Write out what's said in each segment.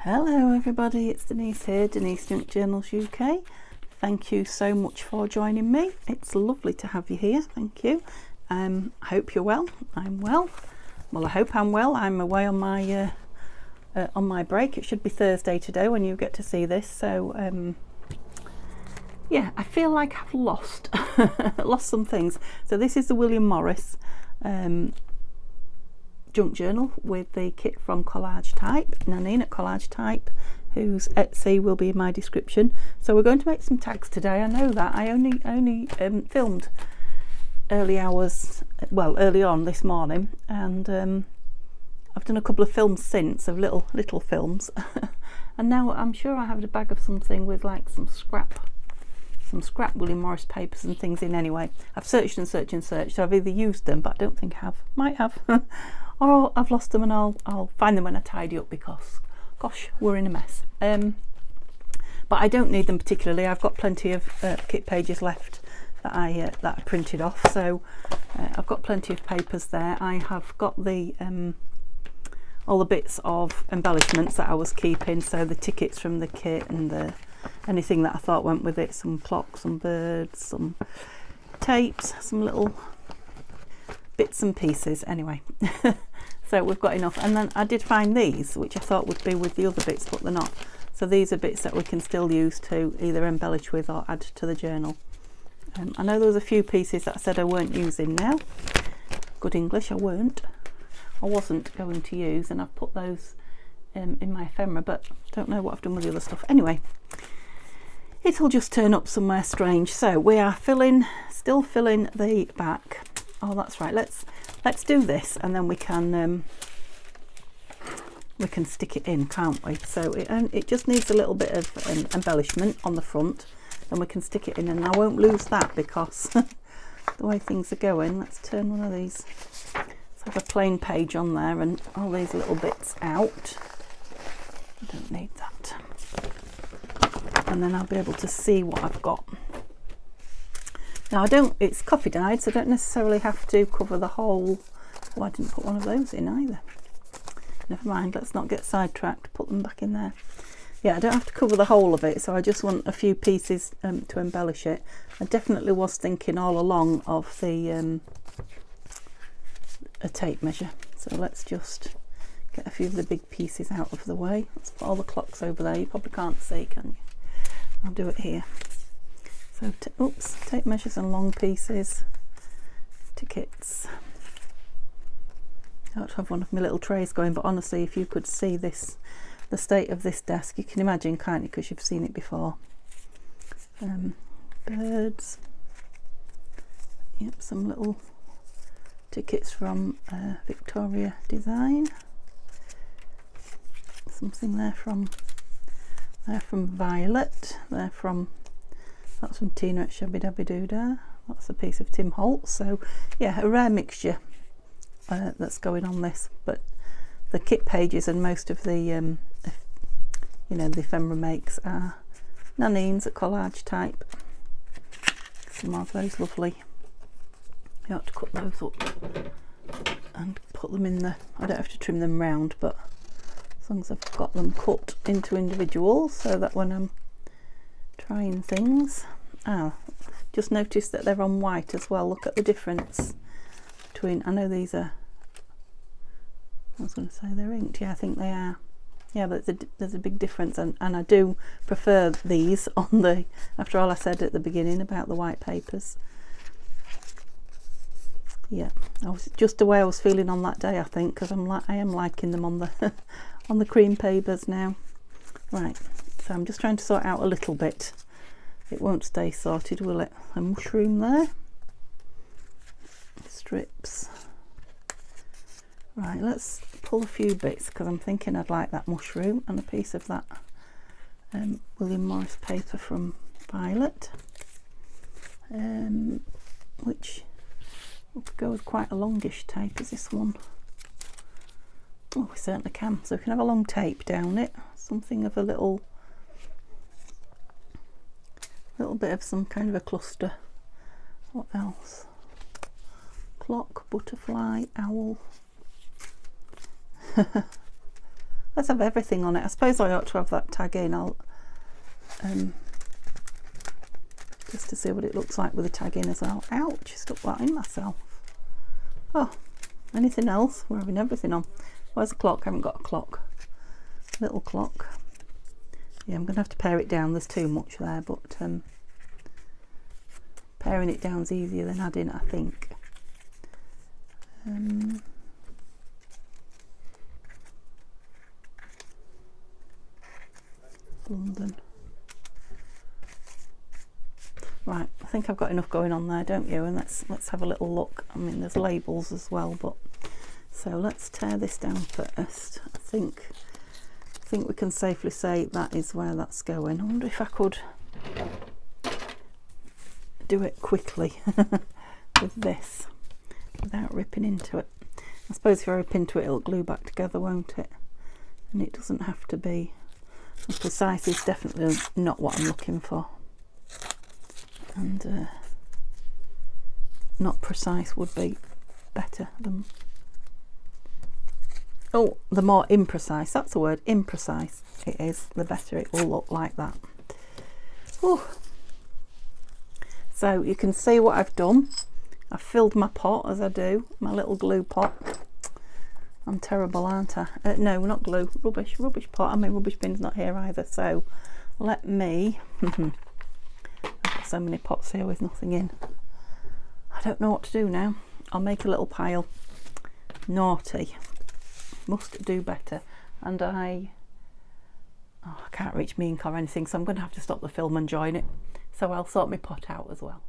Hello everybody, it's Denise here, Denise Junk Journals UK. Thank you so much for joining me. It's lovely to have you here, thank you. I hope you're well. I'm well. Well, I hope I'm well. I'm away on my break. It should be Thursday today when you get to see this. So yeah, I feel like I've lost some things. So this is the William Morris junk journal with the kit from Collage Type, Nanine at Collage Type, whose Etsy will be in my description. So we're going to make some tags today. I know that I only filmed early on this morning, and I've done a couple of films since, of little films and now I'm sure I have a bag of something with like some scrap William Morris papers and things in. Anyway, I've searched and searched and searched, so I've either used them, but I don't think I have, might have or I've lost them, and I'll find them when I tidy up, because gosh, we're in a mess. But I don't need them particularly. I've got plenty of kit pages left that I printed off, so I've got plenty of papers there. I have got the all the bits of embellishments that I was keeping, so the tickets from the kit and anything that I thought went with it, some clocks, some birds, some tapes, some little bits and pieces. Anyway, so we've got enough. And then I did find these, which I thought would be with the other bits, but they're not. So these are bits that we can still use to either embellish with or add to the journal. I know there was a few pieces that I said I weren't using now. Good English, I wasn't going to use, and I've put those in my ephemera, but don't know what I've done with the other stuff. Anyway, it'll just turn up somewhere strange. So we are still filling the back. Oh, that's right. Let's do this, and then we can stick it in, can't we? So it just needs a little bit of embellishment on the front, and we can stick it in, and I won't lose that because the way things are going. Let's turn one of these. Let's have a plain page on there and all these little bits out. I don't need that. And then I'll be able to see what I've got. Now it's coffee dyed, so I don't necessarily have to cover the whole. Oh, I didn't put one of those in either. Never mind, let's not get sidetracked. Put them back in there. Yeah, I don't have to cover the whole of it, so I just want a few pieces to embellish it. I definitely was thinking all along of a tape measure. So let's just get a few of the big pieces out of the way. Let's put all the clocks over there. You probably can't see, can you? I'll do it here. So, tape measures and long pieces, tickets. I ought to have one of my little trays going, but honestly, if you could see the state of this desk, you can imagine, can't you, because you've seen it before. Birds. Yep, some little tickets from Victoria Design. Something there from Violet. That's from Tina at Shabby Dabby Doodah. That's a piece of Tim Holt. So yeah, a rare mixture that's going on this. But the kit pages and most of the the ephemera makes are Nanine's at Collage Type. Some of those lovely. You have to cut those up and put them in the. I don't have to trim them round, but as long as I've got them cut into individuals, so that when I'm trying things. Just noticed that they're on white as well. Look at the difference between. I know these are. I was going to say they're inked. Yeah, I think they are. Yeah, but there's a big difference, and I do prefer these on the. After all I said at the beginning about the white papers. Yeah, I was just the way I was feeling on that day, I think, because I am liking them on the on the cream papers now. Right, so I'm just trying to sort out a little bit. It won't stay sorted, will it? A mushroom there. Strips. Right, let's pull a few bits, because I'm thinking I'd like that mushroom and a piece of that William Morris paper from Violet, which will go with quite a longish tape. Is this one? Oh, we certainly can. So we can have a long tape down it. Something of a little bit of some kind of a cluster. What else? Clock, butterfly, owl. let's have everything on it. I suppose I ought to have that tag in. I'll just to see what it looks like with the tag in as well. Ouch, stuck that in myself. Oh, anything else? We're having everything on. Where's the clock? I haven't got a clock. Little clock. Yeah, I'm going to have to pare it down. There's too much there, but paring it down's easier than adding, I think. London. Right, I think I've got enough going on there, don't you? And let's have a little look. I mean, there's labels as well, but so let's tear this down first. I think we can safely say that is where that's going. I wonder if I could do it quickly with this without ripping into it. I suppose if I rip into it, it'll glue back together, won't it? And it doesn't have to be. Precise is definitely not what I'm looking for, and not precise would be better than, oh, the more imprecise, that's the word, imprecise it is, the better it will look like that. Oh, so you can see what I've done. I've filled my pot as I do, my little glue pot. I'm terrible, aren't I? No, not glue, rubbish pot. I mean, rubbish bin's not here either, so let me I've got so many pots here with nothing in. I don't know what to do now. I'll make a little pile. Naughty, must do better. And I can't reach my ink or anything, so I'm going to have to stop the film and join it. So I'll sort my pot out as well.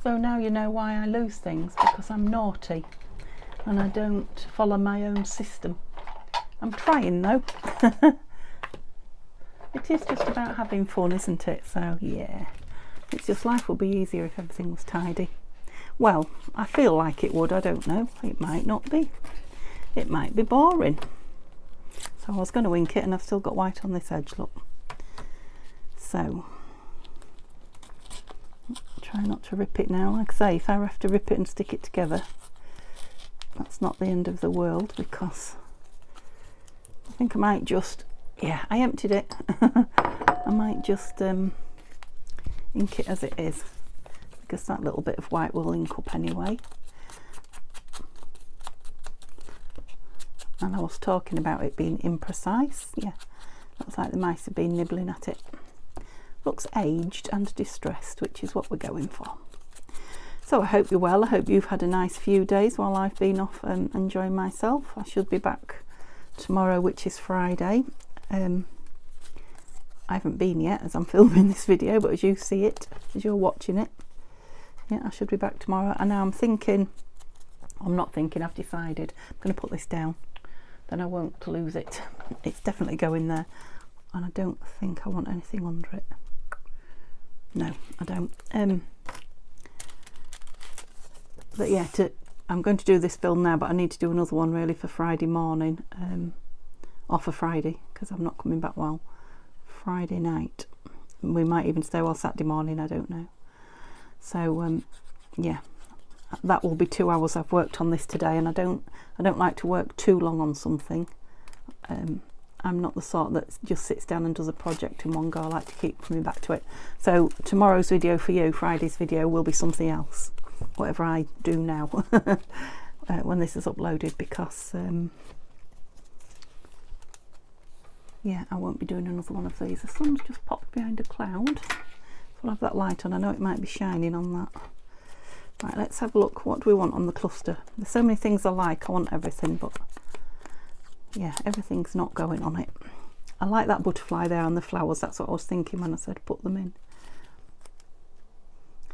So now you know why I lose things, because I'm naughty and I don't follow my own system. I'm trying though. It is just about having fun, isn't it? So yeah, it's just, life would be easier if everything was tidy. Well, I feel like it would. I don't know, it might not be. It might be boring. So I was going to ink it, and I've still got white on this edge, look. So try not to rip it now. Like I say, if I have to rip it and stick it together, that's not the end of the world, because I think I might just, yeah, I emptied it. I might just ink it as it is, because that little bit of white will ink up anyway. And I was talking about it being imprecise. Yeah, looks like the mice have been nibbling at it. Looks aged and distressed, which is what we're going for. So I hope you're well. I hope you've had a nice few days while I've been off enjoying myself. I should be back tomorrow, which is Friday. I haven't been yet as I'm filming this video, but as you see it, as you're watching it, yeah, I should be back tomorrow. And now I'm thinking, I'm not thinking, I've decided I'm going to put this down, then I won't lose it. It's definitely going there, and I don't think I want anything under it. No, I don't. But yeah, I'm going to do this film now, but I need to do another one really for Friday morning, or for Friday, because I'm not coming back well Friday night. We might even stay well Saturday morning, I don't know. So yeah, that will be 2 hours I've worked on this today, and I don't like to work too long on something. I'm not the sort that just sits down and does a project in one go. I like to keep coming back to it. So tomorrow's video for you, Friday's video, will be something else, whatever I do now when this is uploaded, because yeah, I won't be doing another one of these. The sun's just popped behind a cloud, so I'll have that light on. I know it might be shining on that. Right, let's have a look. What do we want on the cluster? There's so many things I like. I want everything, but yeah, everything's not going on it. I like that butterfly there and the flowers. That's what I was thinking when I said put them in.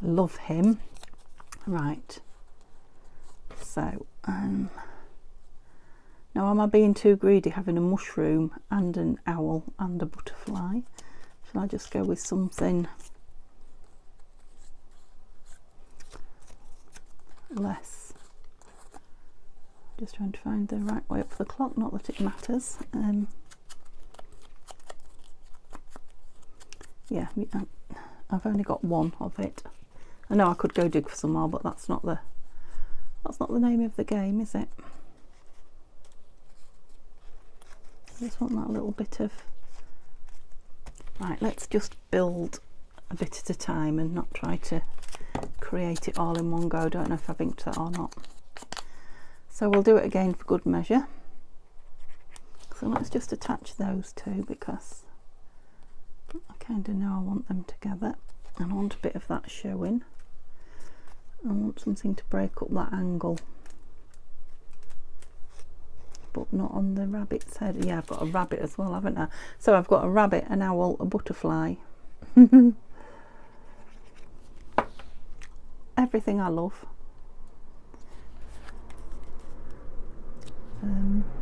Love him. Right, so now am I being too greedy having a mushroom and an owl and a butterfly? Shall I just go with something less? Just trying to find the right way up for the clock, not that it matters. Yeah, I've only got one of it. I know I could go dig for some more, but that's not the name of the game, is it? I just want that little bit of... Right, let's just build a bit at a time and not try to create it all in one go. I don't know if I've inked that or not. So we'll do it again for good measure. So let's just attach those two, because I kind of know I want them together and I want a bit of that showing. I want something to break up that angle, but not on the rabbit's head. Yeah, I've got a rabbit as well, haven't I? So I've got a rabbit, an owl, a butterfly. Everything I love.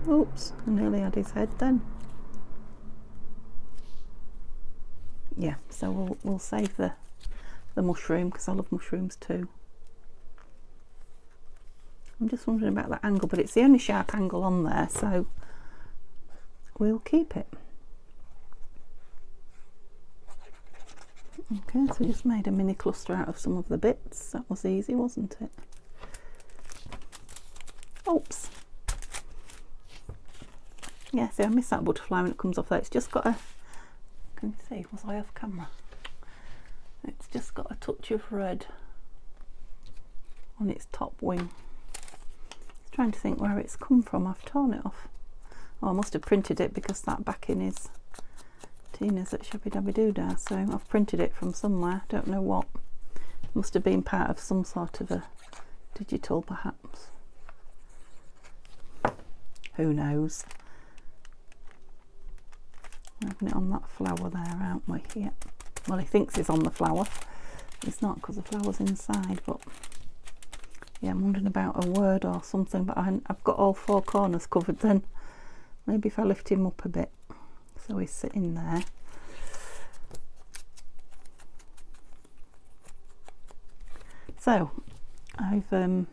Oops, I nearly had his head then. Yeah, so we'll save the mushroom, because I love mushrooms too. I'm just wondering about that angle, but it's the only sharp angle on there, so we'll keep it. Okay, so we just made a mini cluster out of some of the bits. That was easy, wasn't it? Oops. Yeah, see, I miss that butterfly when it comes off there. It's just got a... Can you see? Was I off camera? It's just got a touch of red on its top wing. Trying to think where it's come from. I've torn it off. Oh, I must have printed it, because that backing is Tina's at Shabby Dabby Doodah, so I've printed it from somewhere. Don't know what. It must have been part of some sort of a digital, perhaps. Who knows? Having it on that flower there, aren't we? Yeah. Well, he thinks he's on the flower. It's not, because the flower's inside, but yeah, I'm wondering about a word or something, but I've got all four corners covered then. Maybe if I lift him up a bit, so he's sitting there. So, I've been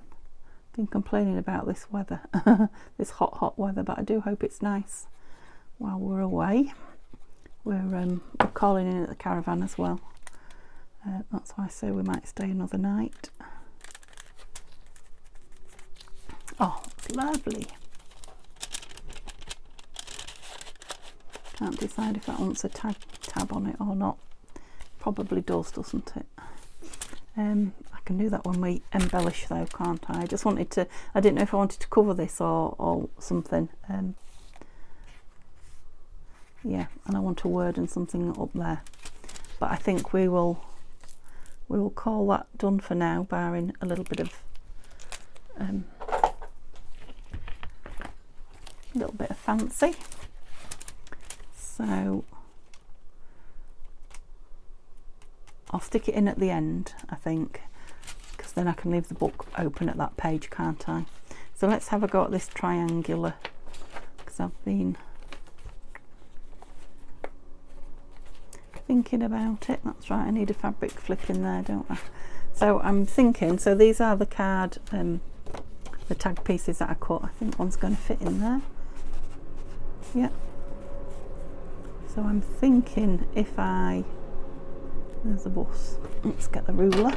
complaining about this weather, this hot weather, but I do hope it's nice while we're away. We're calling in at the caravan as well. That's why I say we might stay another night. Oh, it's lovely. Can't decide if that wants a tab on it or not. Probably does, doesn't it? I can do that when we embellish though, can't I? I just wanted to, I didn't know if I wanted to cover this or something. Yeah, and I want a word and something up there. But I think we will call that done for now, barring a little bit of fancy. So I'll stick it in at the end, I think, because then I can leave the book open at that page, can't I? So let's have a go at this triangular, because I've been thinking about it. That's right, I need a fabric flip in there, don't I? So I'm thinking, so these are the card, the tag pieces that I cut. I think one's going to fit in there. Yeah. So I'm thinking if there's a bus. Let's get the ruler.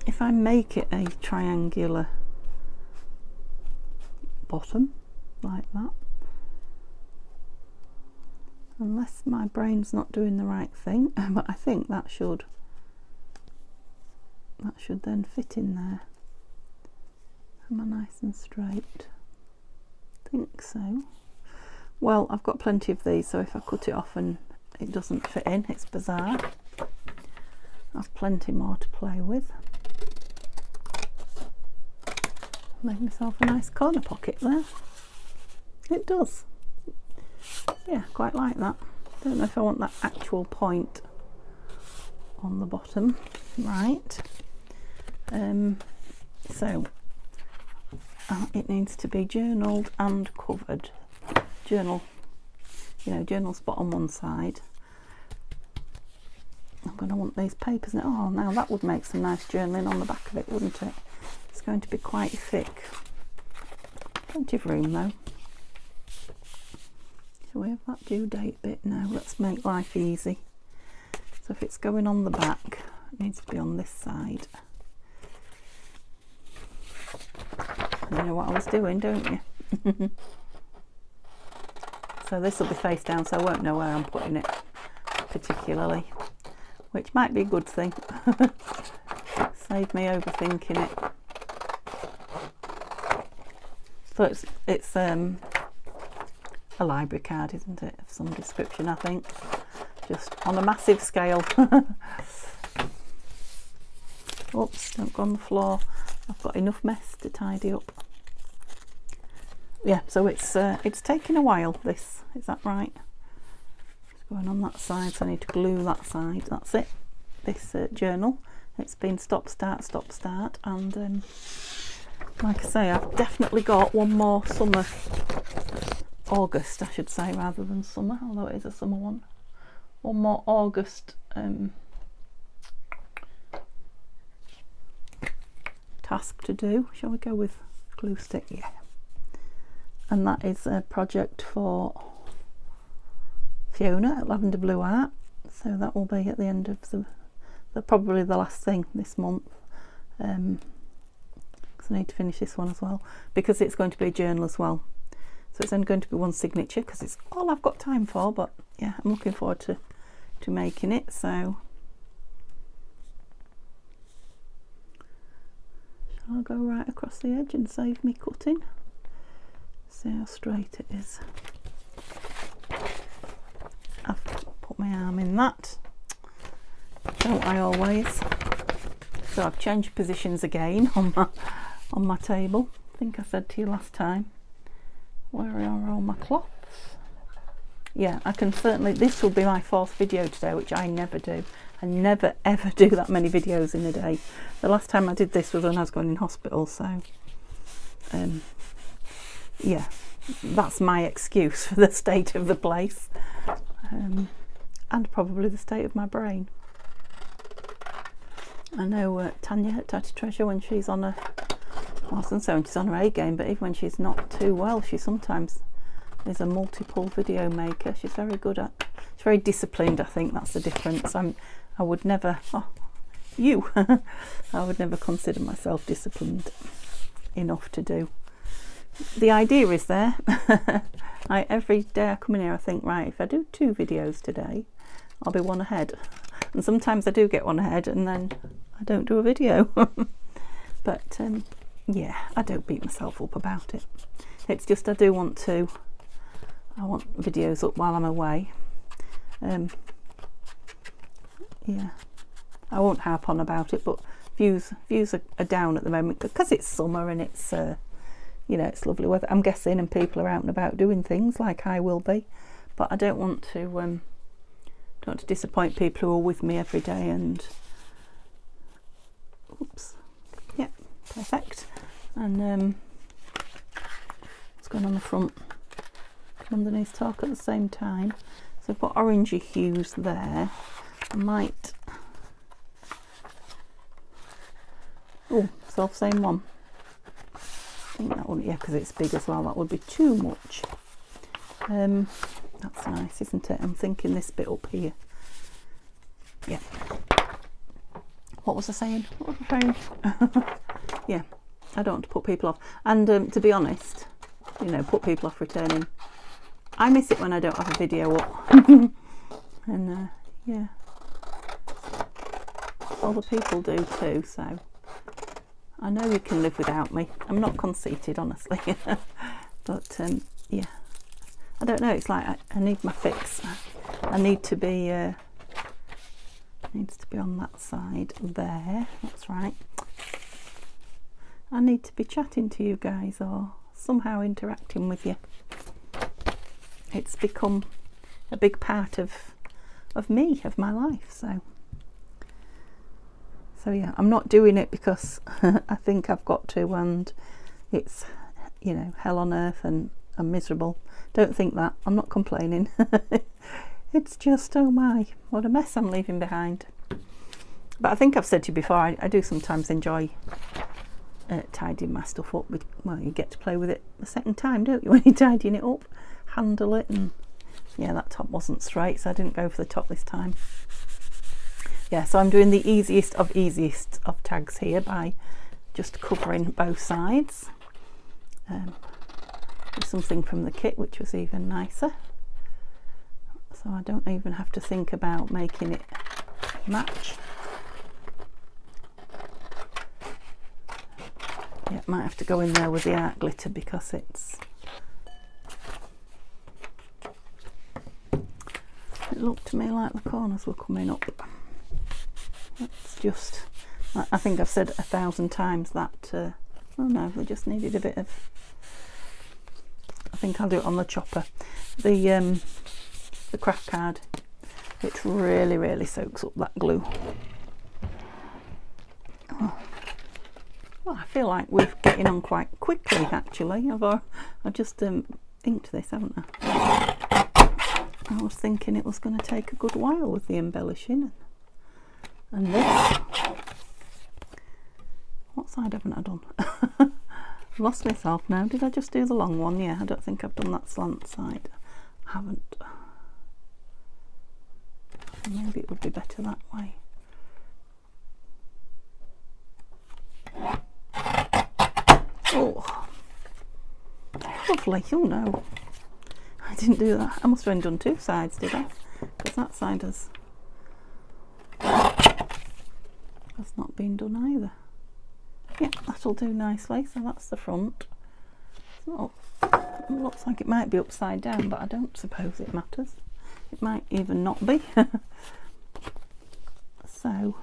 If I make it a triangular bottom, like that, unless my brain's not doing the right thing, but I think that should then fit in there. Am I nice and straight? I think so. Well, I've got plenty of these, so if I cut it off and it doesn't fit in, it's bizarre. I've plenty more to play with. Made myself a nice corner pocket there. It does. Yeah, quite like that. Don't know if I want that actual point on the bottom. Right. So it needs to be journaled and covered. Journal, you know, journal spot on one side. I'm going to want these papers now. Oh, now that would make some nice journaling on the back of it, wouldn't it? It's going to be quite thick. Plenty of room though. So we have that due date bit now. Let's make life easy. So if it's going on the back, it needs to be on this side. You know what I was doing, don't you? So this will be face down, so I won't know where I'm putting it particularly, which might be a good thing. Save me overthinking it. So it's a library card, isn't it, of some description, I think, just on a massive scale. Oops, don't go on the floor. I've got enough mess to tidy up. Yeah, so it's taken a while, this, is that right? It's going on that side, so I need to glue that side. That's it, this journal. It's been stop, start, and like I say, I've definitely got one more summer, August I should say, rather than summer, although it is a summer one. One more August task to do. Shall we go with glue stick? Yeah. And that is a project for Fiona at Lavender Blue Art, so that will be at the end of the probably the last thing this month, because I need to finish this one as well, because it's going to be a journal as well, so it's only going to be one signature because it's all I've got time for. But yeah, I'm looking forward to making it. So shall I go right across the edge and save me cutting? See how straight it is. I've put my arm in that, don't I always? So I've changed positions again on my table. I think I said to you last time, where are all my cloths? Yeah, I can certainly, this will be my 4th video today, which I never do. I never ever do that many videos in a day. The last time I did this was when I was going in hospital, so yeah, that's my excuse for the state of the place, and probably the state of my brain. I know Tanya at Tatty Treasure, when she's on well, I was going to say when she's on her A game, but even when she's not too well, she sometimes is a multiple video maker. She's very good at, she's very disciplined, I think that's the difference. I would never, I would never consider myself disciplined enough to do. The idea is there. Every day I come in here I think, right, if I do 2 videos today, I'll be one ahead. And sometimes I do get one ahead and then I don't do a video. But yeah, I don't beat myself up about it. It's just I want videos up while I'm away. Yeah, I won't harp on about it, but views are down at the moment because it's summer and it's you know, it's lovely weather, I'm guessing, and people are out and about doing things like I will be. But I don't want to disappoint people who are with me every day. And oops, yeah, perfect. And what's going on the front? Underneath talk at the same time. So I've got orangey hues there. I might, oh, self-same one. I think that would, yeah, because it's big as well, that would be too much. That's nice, isn't it? I'm thinking this bit up here. Yeah. What was I saying? Yeah, I don't want to put people off. And to be honest, you know, put people off returning. I miss it when I don't have a video up. And yeah, other people do too, so I know you can live without me. I'm not conceited, honestly. But yeah, I don't know, it's like I need my fix. I need to be needs to be on that side there, that's right. I need to be chatting to you guys or somehow interacting with you. It's become a big part of me, of my life. So yeah, I'm not doing it because I think I've got to and it's, you know, hell on earth and I'm miserable. Don't think that. I'm not complaining. It's just, oh my, what a mess I'm leaving behind. But I think I've said to you before, I do sometimes enjoy tidying my stuff up. Well, you get to play with it a second time, don't you, when you're tidying it up? Handle it. And yeah, that top wasn't straight, so I didn't go for the top this time. Yeah, so I'm doing the easiest of tags here by just covering both sides. Something from the kit which was even nicer. so I don't even have to think about making it match. Yeah, might have to go in there with the art glitter because it looked to me like the corners were coming up. It's just, I think I've said 1,000 times that, oh no, we just needed a bit of, I think I'll do it on the chopper. The craft card, which really soaks up that glue. Oh. Well, I feel like we're getting on quite quickly actually. I've just inked this, haven't I? I was thinking it was going to take a good while with the embellishing. And this. What side haven't I done? I've lost myself now. Did I just do the long one? Yeah, I don't think I've done that slant side. I haven't. Maybe it would be better that way. Oh, lovely. Oh no, I didn't do that. I must have only done 2 sides, did I? Because that side has not been done either. Yeah, that'll do nicely. So that's the front. So it looks like it might be upside down, but I don't suppose it matters. It might even not be. So,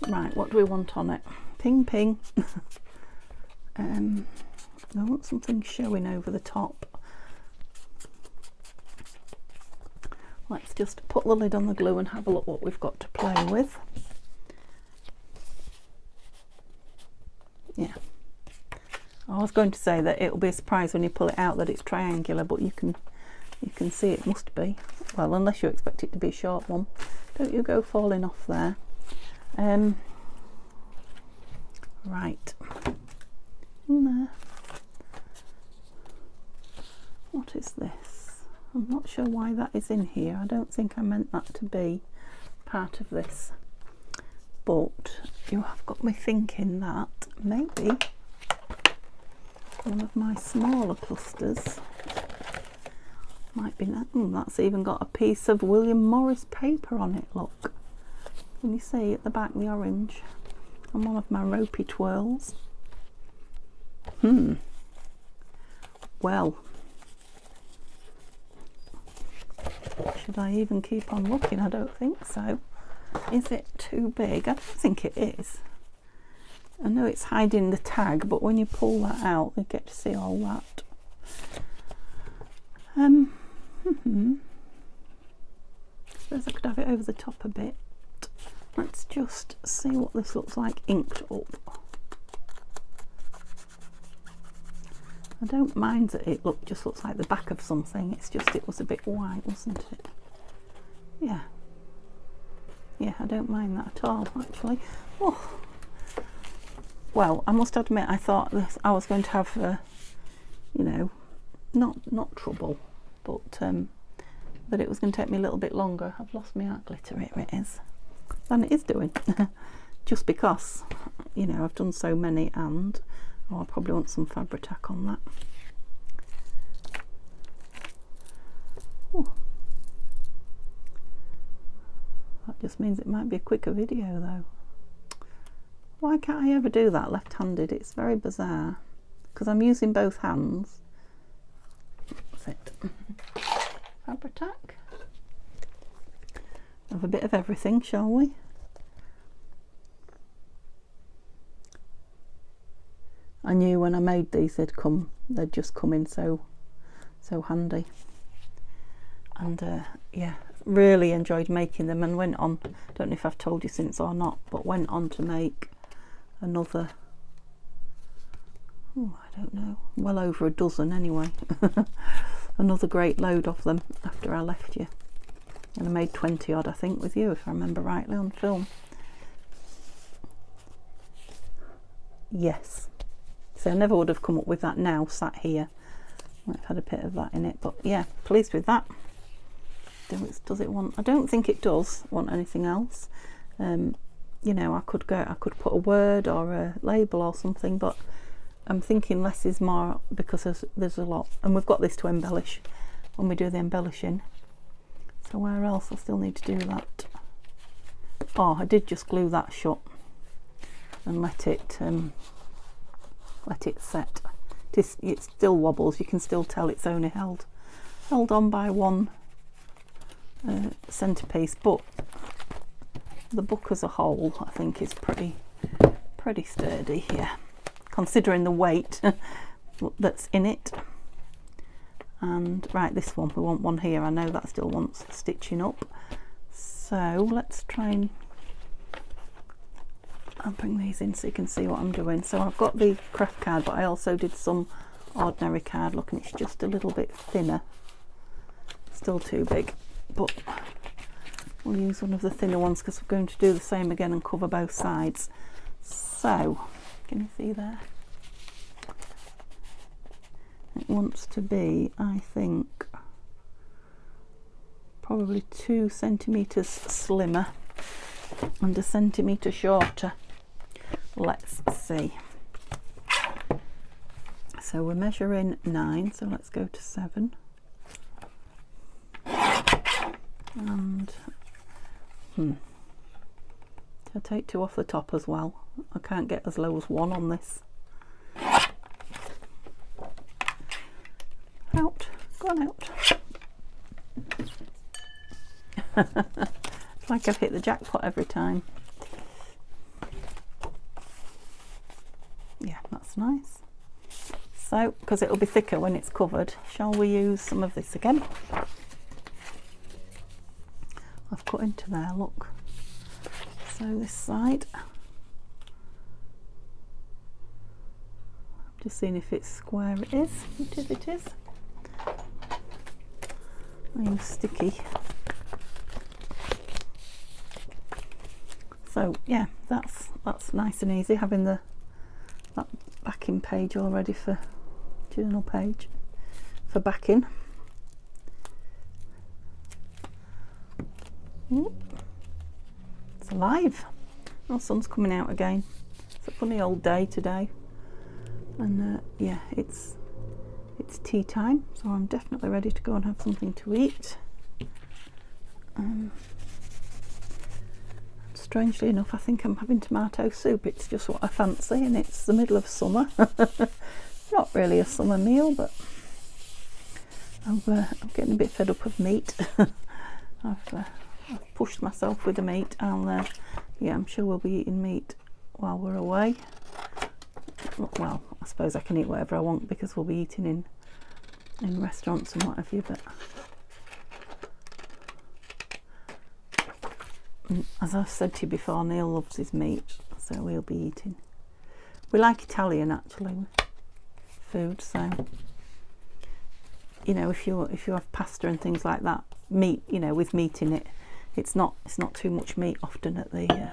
right, what do we want on it? Ping ping. I want something showing over the top. Let's just put the lid on the glue and have a look what we've got to play with. Yeah, I was going to say that it'll be a surprise when you pull it out that it's triangular, but you can see it must be. Well, unless you expect it to be a short one. Don't you go falling off there. Right. In there. What is this? I'm not sure why that is in here. I don't think I meant that to be part of this. But you have got me thinking that maybe one of my smaller clusters might be that. That's even got a piece of William Morris paper on it, look. Can you see at the back the orange? And one of my ropey twirls. Well, should I even keep on looking? I don't think so. Is it too big? I don't think it is. I know it's hiding the tag, but when you pull that out you get to see all that. Suppose I could have it over the top a bit. Let's just see what this looks like inked up. I don't mind that it just looks like the back of something. It's just it was a bit white, wasn't it? Yeah. Yeah, I don't mind that at all, actually. Oh. Well, I must admit, I thought I was going to have, you know, not trouble, but that it was going to take me a little bit longer. I've lost my art glitter. Here it is. And it is doing. Just because, you know, I've done so many, and I probably want some Fabri-Tac on that. Ooh. That just means it might be a quicker video though. Why can't I ever do that left-handed? It's very bizarre because I'm using both hands. That's it. Fabri-Tac. Have a bit of everything, shall we? I knew when I made these they'd just come in so handy. And yeah, really enjoyed making them, and went on, don't know if I've told you since or not, but went on to make another, oh, I don't know, well over a dozen anyway. Another great load of them after I left you. And I made 20 odd, I think, with you, if I remember rightly, on film. Yes. So I never would have come up with that now, sat here. Might have had a bit of that in it, but yeah, pleased with that. Does it want? I don't think it does want anything else. You know, I could put a word or a label or something, but I'm thinking less is more because there's a lot, and we've got this to embellish when we do the embellishing. So where else I still need to do that? Oh, I did just glue that shut and let it set. It still wobbles. You can still tell it's only held on by one centerpiece, but the book as a whole I think is pretty sturdy, yeah, considering the weight that's in it. And right, this one, we want one here. I know that still wants stitching up, so let's try and I'll bring these in so you can see what I'm doing. So I've got the craft card, but I also did some ordinary card. Look, and it's just a little bit thinner, still too big, but we'll use one of the thinner ones because we're going to do the same again and cover both sides. So can you see there? It wants to be, I think, probably 2 centimeters slimmer and 1 centimeter shorter. Let's see. So we're measuring 9, so let's go to 7. And I'll take 2 off the top as well. I can't get as low as 1 on this. Out, go on out. It's like I've hit the jackpot every time. Yeah, that's nice. So, because it'll be thicker when it's covered, shall we use some of this again? I've cut into there, look. So this side, just seeing if it's square. It is. It is. I use sticky. So yeah, that's nice and easy, having that backing page already for journal page for backing. It's alive. The sun's coming out again. It's a funny old day today, and yeah, it's tea time, so I'm definitely ready to go and have something to eat. Strangely enough, I think I'm having tomato soup. It's just what I fancy, and it's the middle of summer. Not really a summer meal, but I'm getting a bit fed up of meat. I've pushed myself with the meat, and yeah, I'm sure we'll be eating meat while we're away. Well, I suppose I can eat whatever I want because we'll be eating in restaurants and what have you, but as I've said to you before, Neil loves his meat, so we'll be eating. We like Italian actually food, so you know, if you have pasta and things like that, meat, you know, with meat in it, it's not too much meat often at the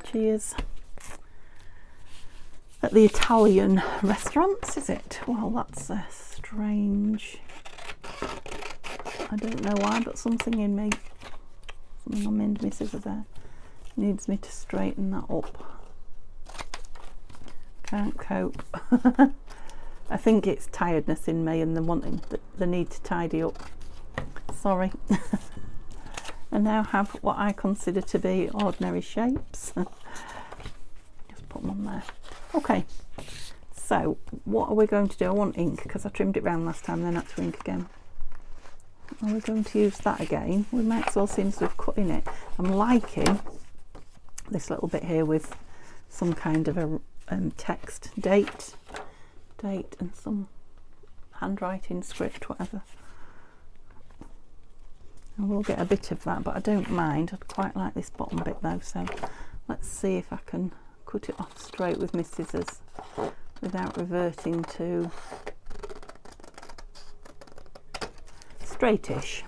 cheers, at the Italian restaurants, is it? Well, that's strange. I don't know why, but something in me, something on my scissors there, needs me to straighten that up. Can't cope. I think it's tiredness in me and the need to tidy up. Sorry. I now have what I consider to be ordinary shapes. Just put them on there. Okay, so what are we going to do? I want ink because I trimmed it round last time, then I had to ink again. Are we going to use that again? We might as well, seems to have cut in it. I'm liking this little bit here with some kind of a text, date and some handwriting, script, whatever. And we'll get a bit of that, but I don't mind. I'd quite like this bottom bit though, so let's see if I can cut it off straight with my scissors without reverting to straightish.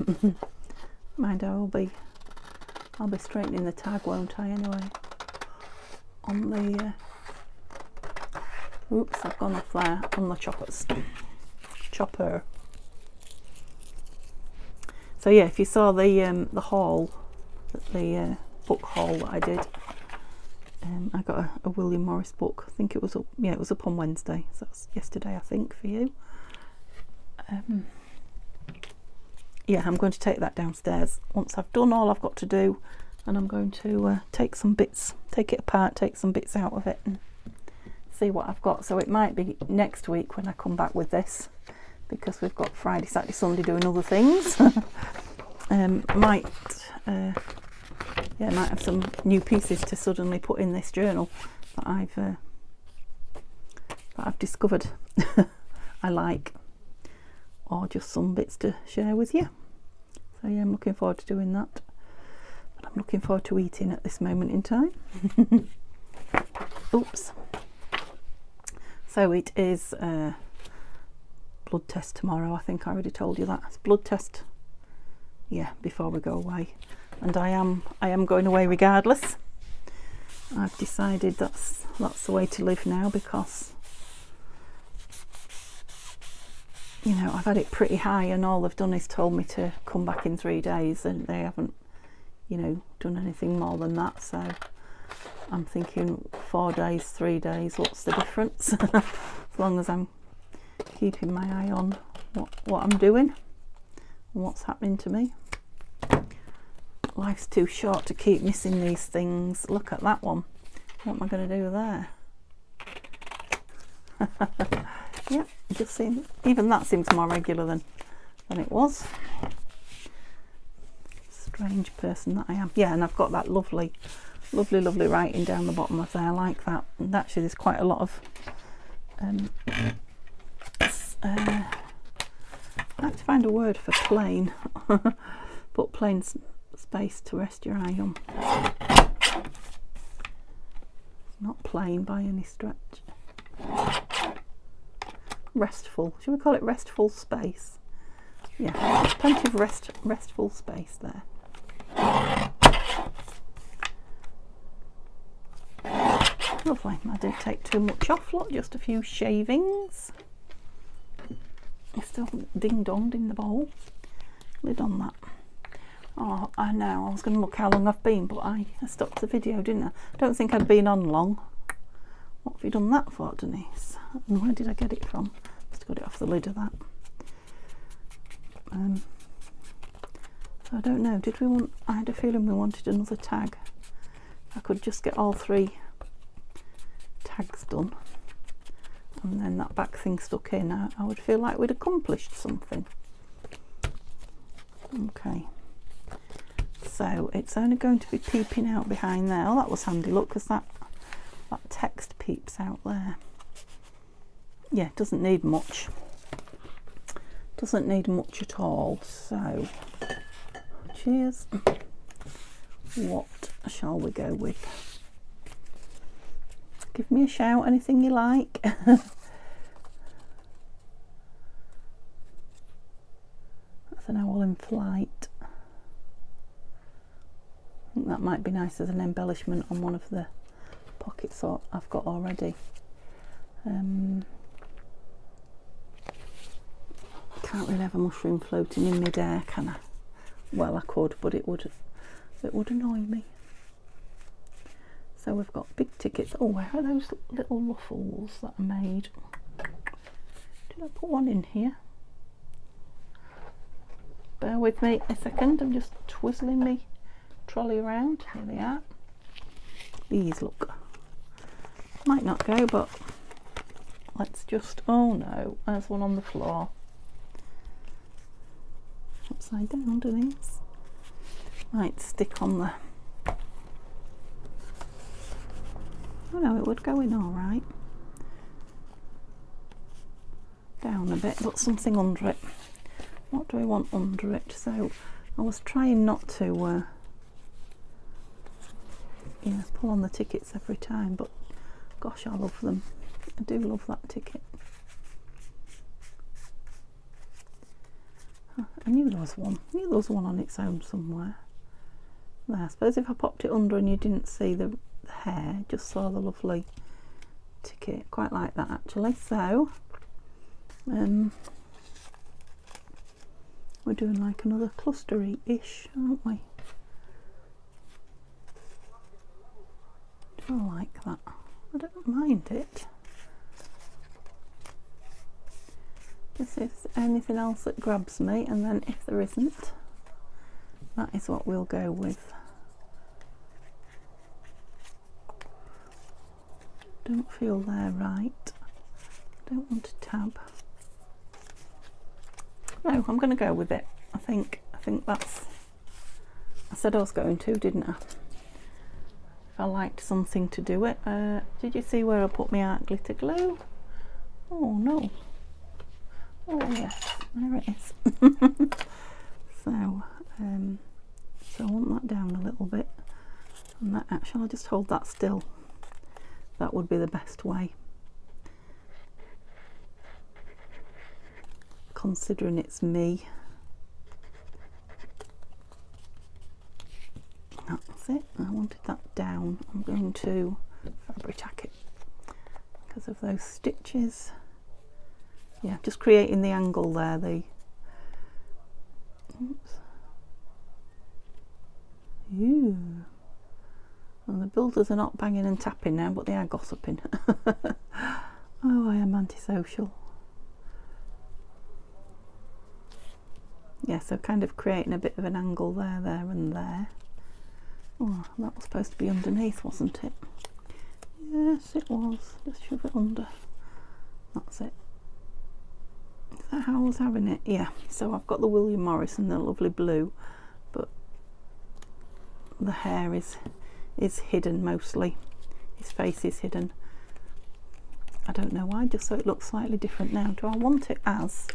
Mind, I'll be straightening the tag, won't I, anyway, on the oops, I've gone off there, on the chopper. So yeah, if you saw the haul, the book haul that I did, I got a William Morris book. I think it was up, yeah, it was up on Wednesday, so that's yesterday I think for you. yeah, I'm going to take that downstairs once I've done all I've got to do, and I'm going to take it apart, take some bits out of it and see what I've got. So it might be next week when I come back with this, because we've got Friday, Saturday, Sunday doing other things. Might have some new pieces to suddenly put in this journal that I've discovered I like, or just some bits to share with you. So yeah, I'm looking forward to doing that, but I'm looking forward to eating at this moment in time. Oops. So it is blood test tomorrow. I think I already told you that. It's blood test, yeah, before we go away. And I am going away regardless. I've decided that's the way to live now, because you know, I've had it pretty high, and all they've done is told me to come back in 3 days, and they haven't, you know, done anything more than that. So I'm thinking 4 days, 3 days, what's the difference? As long as I'm keeping my eye on what I'm doing and what's happening to me. Life's too short to keep missing these things. Look at that one. What am I going to do there? Yeah, even that seems more regular than it was. Strange person that I am. Yeah, and I've got that lovely writing down the bottom of there. I like that. And actually there's quite a lot of I have to find a word for plain. But plain space to rest your eye on. It's not plain by any stretch. Restful. Should we call it restful space? Yeah, there's plenty of restful space there. Lovely. I didn't take too much off. Look, just a few shavings. It's still ding-donged in the bowl. Lid on that. Oh, I know. I was going to look how long I've been, but I stopped the video, didn't I? Don't think I'd been on long. What have you done that for, Denise? And where did I get it from? Just got it off the lid of that. So I don't know. Did we want? I had a feeling we wanted another tag. I could just get all 3 tags done, and then that back thing stuck in. I would feel like we'd accomplished something. Okay. So it's only going to be peeping out behind there. Oh, that was handy. Look, because that text peeps out there. Yeah, it doesn't need much. Doesn't need much at all. So, cheers. What shall we go with? Give me a shout, anything you like. That's an owl in flight. I think that might be nice as an embellishment on one of the pockets I've got already. Can't really have a mushroom floating in mid-air, can I? Well, I could, but it would annoy me. So we've got big tickets. Oh, where are those little ruffles that I made? Did I put one in here? Bear with me a second. I'm just twizzling me trolley around. Here they are. These look. Might not go, but let's just. Oh no, there's one on the floor. Upside down underneath. Might stick on the. Oh no, it would go in all right. Down a bit, but something under it. What do we want under it? So I was trying not to pull on the tickets every time, but gosh, I love them. I do love that ticket. I knew there was one. I knew there was one on its own somewhere. There, I suppose if I popped it under and you didn't see the hair, just saw the lovely ticket. Quite like that actually. So we're doing like another clustery-ish, aren't we? Do I like that? I don't mind it. This is anything else that grabs me, and then if there isn't, that is what we'll go with. Don't feel they're right. Don't want to tab. No, I'm going to go with it. I think that's. I said I was going to, didn't I? If I liked something to do it. Did you see where I put my art glitter glue? Oh no. Oh yes, there it is. So I want that down a little bit. And that actually, I'll just hold that still. That would be the best way. Considering it's me. That's it. I wanted that down. I'm going to fabric tack it because of those stitches. Yeah, just creating the angle there. Oops. Ooh. Well, the builders are not banging and tapping now, but they are gossiping. Oh, I am antisocial. Yeah, so kind of creating a bit of an angle there, there and there. Oh, that was supposed to be underneath, wasn't it? Yes, it was. Just shove it under. That's it. Is that how I was having it? Yeah, so I've got the William Morris and the lovely blue, but the hair is hidden mostly. His face is hidden. I don't know why, just so it looks slightly different now. Do I want it as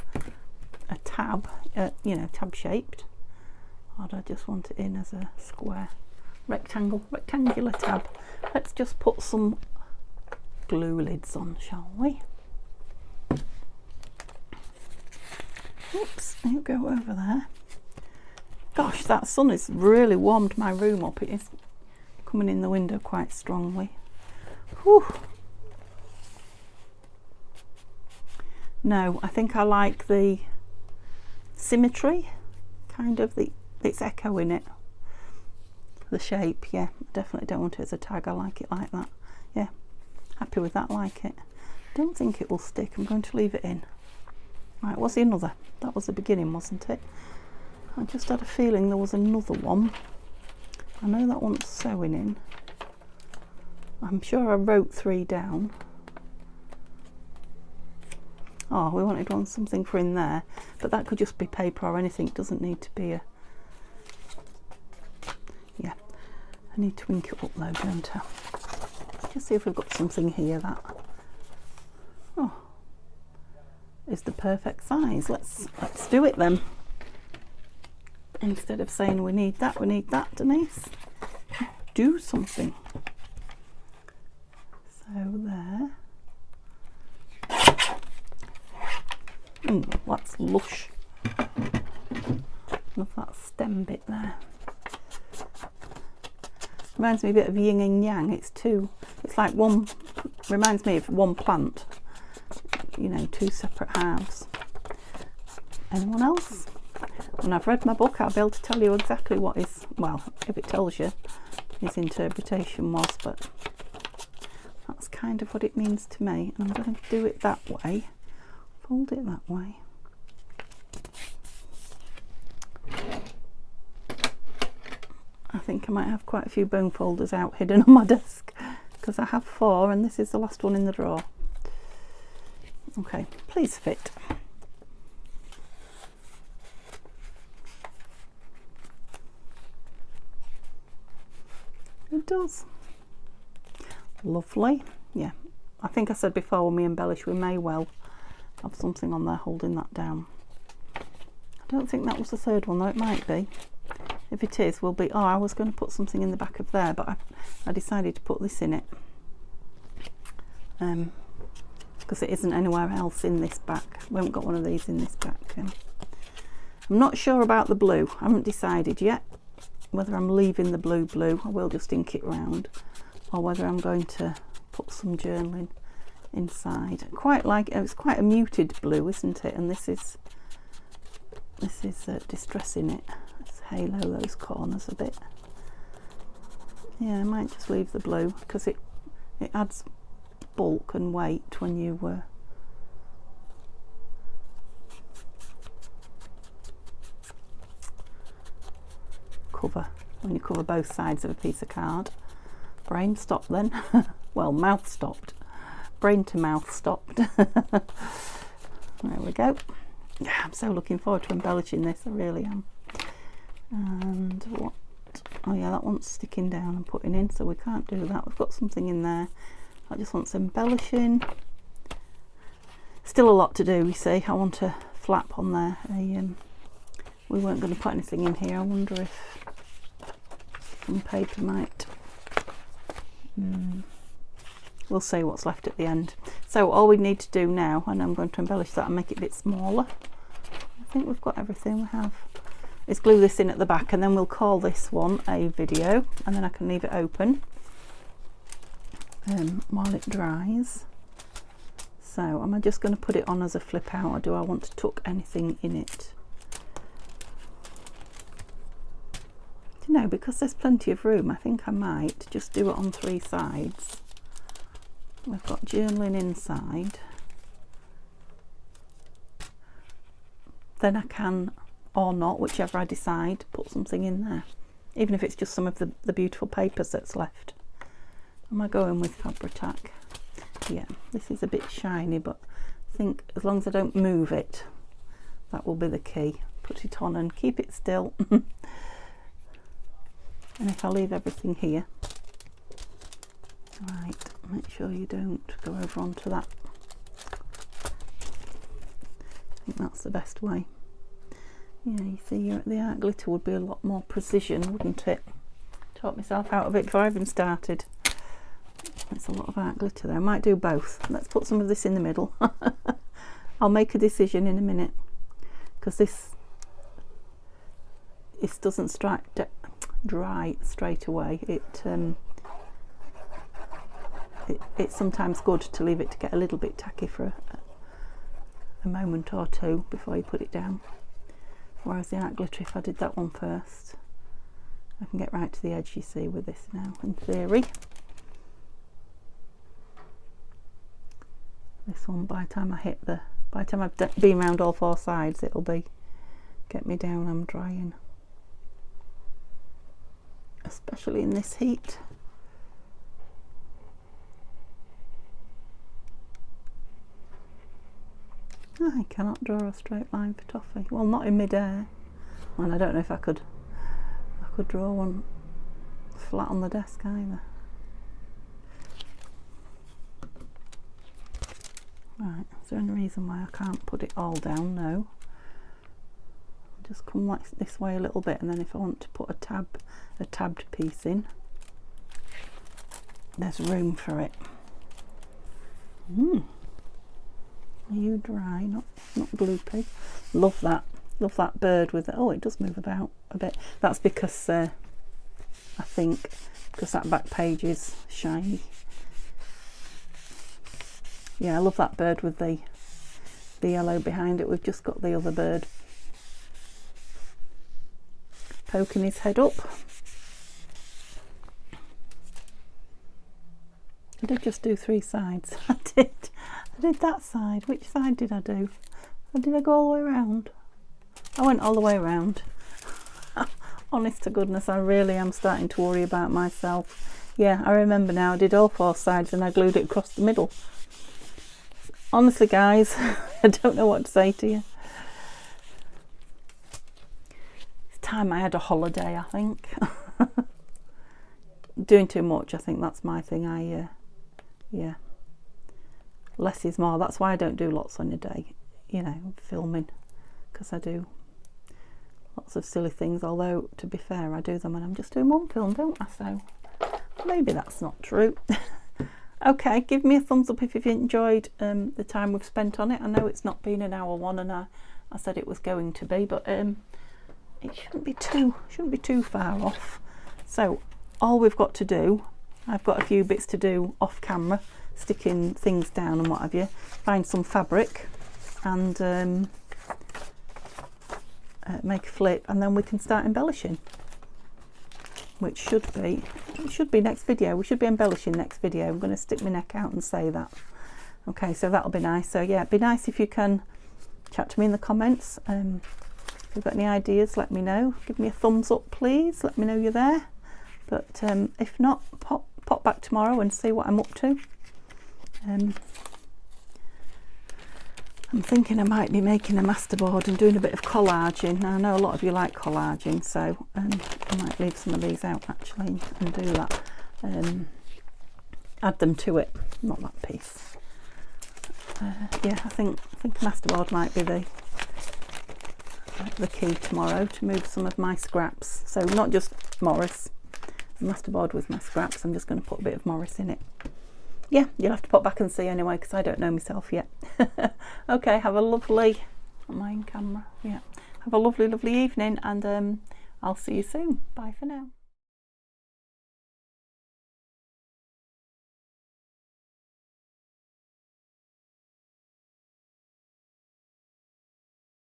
a tab, you know, tab shaped, or do I just want it in as a square, rectangular tab? Let's just put some glue lids on, shall we? Oops, you go over there. Gosh, that sun has really warmed my room up. It is coming in the window quite strongly. Whew. No, I think I like the symmetry, kind of it's echo in it. The shape, yeah, I definitely don't want it as a tag. I like it like that. Yeah, happy with that, like it. Don't think it will stick. I'm going to leave it in. Right, what's the another? That was the beginning, wasn't it? I just had a feeling there was another one. I know that one's sewing in. I'm sure I wrote 3 down. Oh, we wanted something for in there, but that could just be paper or anything. It doesn't need to be a... Yeah, I need to ink it up though, don't I? Just see if we've got something here that... Oh, is the perfect size. Let's do it then. Instead of saying we need that, Denise. Do something. So there. That's lush. Love that stem bit there. Reminds me a bit of yin and yang. It's like one, reminds me of one plant. You know, 2 separate halves. Anyone else? When I've read my book, I'll be able to tell you exactly what is, well, if it tells you, his interpretation was, but that's kind of what it means to me. And I'm going to do it that way. Fold it that way. I think I might have quite a few bone folders out hidden on my desk because I have 4 and this is the last one in the drawer. Okay, please fit. It does. Lovely. Yeah, I think I said before when we embellish we may well have something on there holding that down. I don't think that was the 3rd one though, it might be. If it is, we'll be... Oh, I was going to put something in the back of there, but I decided to put this in it. Because it isn't anywhere else in this back. We haven't got one of these in this back. I'm not sure about the blue. I haven't decided yet whether I'm leaving the blue. I will just ink it round, or whether I'm going to put some journaling inside. Quite like it's quite a muted blue, isn't it? And this is distressing it. Let's halo those corners a bit. Yeah, I might just leave the blue because it adds bulk and weight when you cover both sides of a piece of card. Brain stopped then. Well, mouth stopped. Brain to mouth stopped. There we go. Yeah, I'm so looking forward to embellishing this, I really am. And what? Oh yeah, that one's sticking down and putting in, so we can't do that. We've got something in there that just wants embellishing. Still a lot to do, you see. I want a flap on there. We weren't going to put anything in here. I wonder if some paper might... We'll see what's left at the end. So all we need to do now, and I'm going to embellish that and make it a bit smaller. I think we've got everything we have. Is glue this in at the back, and then we'll call this one a video, and then I can leave it open while it dries. So am I just going to put it on as a flip out, or do I want to tuck anything in it? You know, because there's plenty of room, I think I might just do it on 3 sides. We've got journaling inside. Then I can, or not, whichever I decide, put something in there. Even if it's just some of the beautiful papers that's left. Am I going with Fabri-Tac? Yeah, this is a bit shiny, but I think as long as I don't move it, that will be the key. Put it on and keep it still. And if I leave everything here, right, make sure you don't go over onto that. I think that's the best way. Yeah, you see, the art glitter would be a lot more precision, wouldn't it? Talked myself out of it before I even started. It's a lot of art glitter there. I might do both. Let's put some of this in the middle. I'll make a decision in a minute, because this doesn't dry straight away. It's sometimes good to leave it to get a little bit tacky for a moment or two before you put it down. Whereas the art glitter, if I did that one first, I can get right to the edge, you see, with this now, in theory. This one, by the time I've been round all 4 sides, it'll be get me down. I'm drying, especially in this heat. I cannot draw a straight line for toffee. Well, not in mid-air. And I don't know if I could draw one flat on the desk either. Right, is there any reason why I can't put it all down? No. Just come like this way a little bit, and then if I want to put a tabbed piece in, there's room for it. Are you dry? Not gloopy. Love that. Love that bird with it. Oh, it does move about a bit. That's because I think because that back page is shiny. Yeah, I love that bird with the yellow behind it. We've just got the other bird poking his head up. I did just do 3 sides. I did that side. Which side did I do? Or did I go all the way around? I went all the way around. Honest to goodness, I really am starting to worry about myself. Yeah, I remember now. I did all 4 sides and I glued it across the middle. Honestly, guys, I don't know what to say to you. It's time I had a holiday, I think. Doing too much, I think that's my thing. Yeah. Less is more. That's why I don't do lots on a day, you know, filming, because I do lots of silly things. Although, to be fair, I do them when I'm just doing one film, don't I? So maybe that's not true. Okay, give me a thumbs up if you've enjoyed the time we've spent on it. I know it's not been an hour one, and I said it was going to be, but it shouldn't be too far off. So all we've got to do, I've got a few bits to do off camera, sticking things down and what have you. Find some fabric and make a flip, and then we can start embellishing. Which should be next video. We should be embellishing next video. I'm going to stick my neck out and say that. Okay, so that'll be nice. So yeah, it'd be nice if you can chat to me in the comments. If you've got any ideas, let me know. Give me a thumbs up, please. Let me know you're there. But if not, pop back tomorrow and see what I'm up to. I'm thinking I might be making a masterboard and doing a bit of collaging. Now, I know a lot of you like collaging, so I might leave some of these out actually and do that. Add them to it, not that piece. Yeah, I think masterboard might be the key tomorrow, to move some of my scraps. So not just Morris. The masterboard with my scraps. I'm just going to put a bit of Morris in it. Yeah, you'll have to pop back and see anyway, because I don't know myself yet. Okay, have a lovely, am I in camera? Yeah, have a lovely evening, and I'll see you soon. Bye for now.